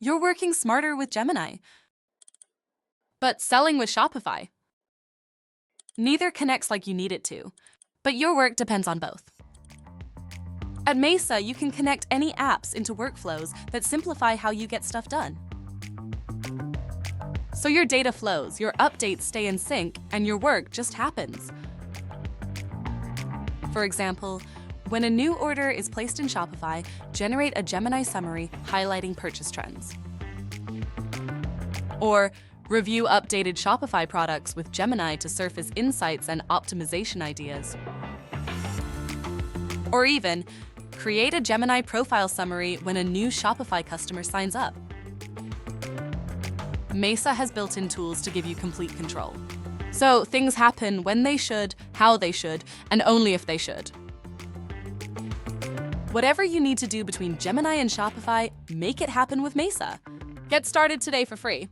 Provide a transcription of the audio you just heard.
You're working smarter with Gemini. But selling with Shopify. Neither connects like you need it to, but your work depends on both. At Mesa, you can connect any apps into workflows that simplify how you get stuff done. So your data flows, your updates stay in sync, and your work just happens. For example, when a new order is placed in Shopify, generate a Gemini summary highlighting purchase trends. Or review updated Shopify products with Gemini to surface insights and optimization ideas. Or even, create a Gemini profile summary when a new Shopify customer signs up. Mesa has built-in tools to give you complete control. So things happen when they should, how they should, and only if they should. Whatever you need to do between Gemini and Shopify, make it happen with Mesa. Get started today for free.